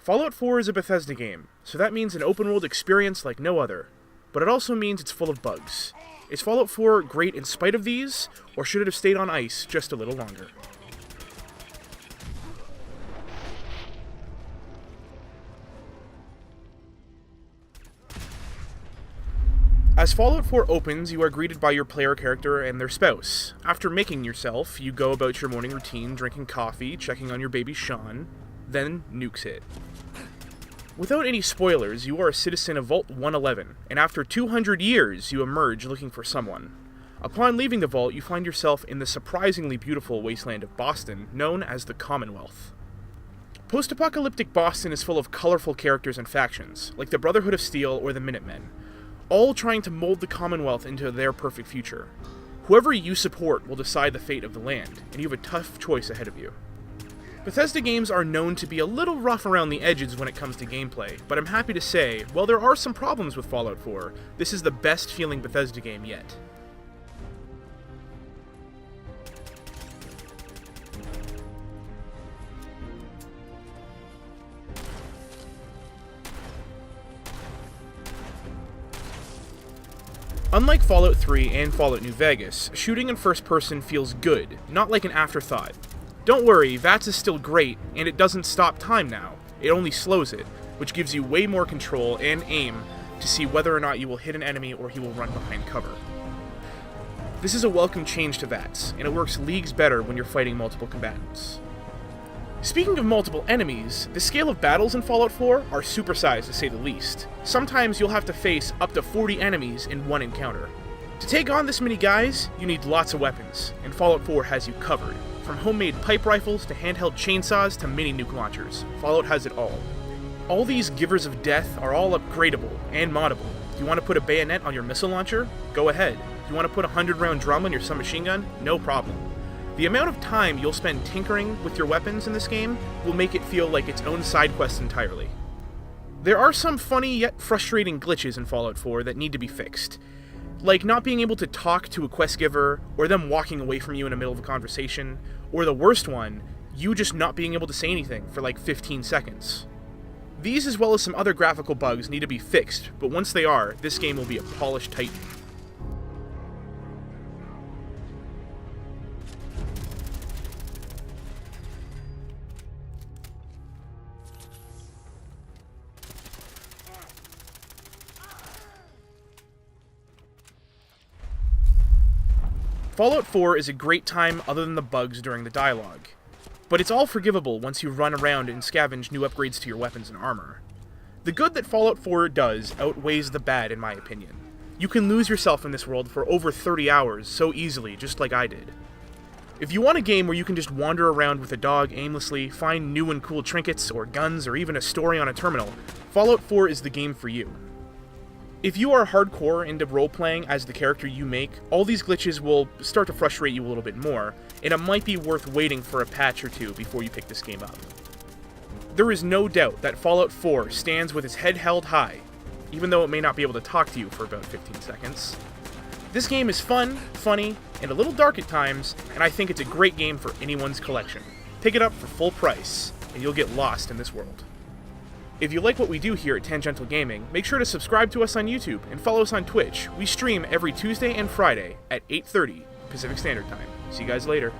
Fallout 4 is a Bethesda game, so that means an open-world experience like no other. But it also means it's full of bugs. Is Fallout 4 great in spite of these, or should it have stayed on ice just a little longer? As Fallout 4 opens, you are greeted by your player character and their spouse. After making yourself, you go about your morning routine, drinking coffee, checking on your baby Sean, then nukes hit. Without any spoilers, you are a citizen of Vault 111, and after 200 years, you emerge looking for someone. Upon leaving the vault, you find yourself in the surprisingly beautiful wasteland of Boston, known as the Commonwealth. Post-apocalyptic Boston is full of colorful characters and factions, like the Brotherhood of Steel or the Minutemen, all trying to mold the Commonwealth into their perfect future. Whoever you support will decide the fate of the land, and you have a tough choice ahead of you. Bethesda games are known to be a little rough around the edges when it comes to gameplay, but I'm happy to say, while there are some problems with Fallout 4, this is the best feeling Bethesda game yet. Unlike Fallout 3 and Fallout New Vegas, shooting in first person feels good, not like an afterthought. Don't worry, VATS is still great, and it doesn't stop time now. It only slows it, which gives you way more control and aim to see whether or not you will hit an enemy or he will run behind cover. This is a welcome change to VATS, and it works leagues better when you're fighting multiple combatants. Speaking of multiple enemies, the scale of battles in Fallout 4 are supersized to say the least. Sometimes you'll have to face up to 40 enemies in one encounter. To take on this many guys, you need lots of weapons, and Fallout 4 has you covered. From homemade pipe rifles to handheld chainsaws to mini nuke launchers, Fallout has it all. All these givers of death are all upgradable and moddable. If you want to put a bayonet on your missile launcher, go ahead. If you want to put a 100-round drum on your submachine gun, no problem. The amount of time you'll spend tinkering with your weapons in this game will make it feel like its own side quest entirely. There are some funny yet frustrating glitches in Fallout 4 that need to be fixed. Like not being able to talk to a quest giver, or them walking away from you in the middle of a conversation, or the worst one, you just not being able to say anything for like 15 seconds. These, as well as some other graphical bugs, need to be fixed, but once they are, this game will be a polished titan. Fallout 4 is a great time other than the bugs during the dialogue, but it's all forgivable once you run around and scavenge new upgrades to your weapons and armor. The good that Fallout 4 does outweighs the bad in my opinion. You can lose yourself in this world for over 30 hours so easily, just like I did. If you want a game where you can just wander around with a dog aimlessly, find new and cool trinkets or guns or even a story on a terminal, Fallout 4 is the game for you. If you are hardcore into role-playing as the character you make, all these glitches will start to frustrate you a little bit more, and it might be worth waiting for a patch or two before you pick this game up. There is no doubt that Fallout 4 stands with its head held high, even though it may not be able to talk to you for about 15 seconds. This game is fun, funny, and a little dark at times, and I think it's a great game for anyone's collection. Pick it up for full price, and you'll get lost in this world. If you like what we do here at Tangential Gaming, make sure to subscribe to us on YouTube and follow us on Twitch. We stream every Tuesday and Friday at 8:30 Pacific Standard Time. See you guys later.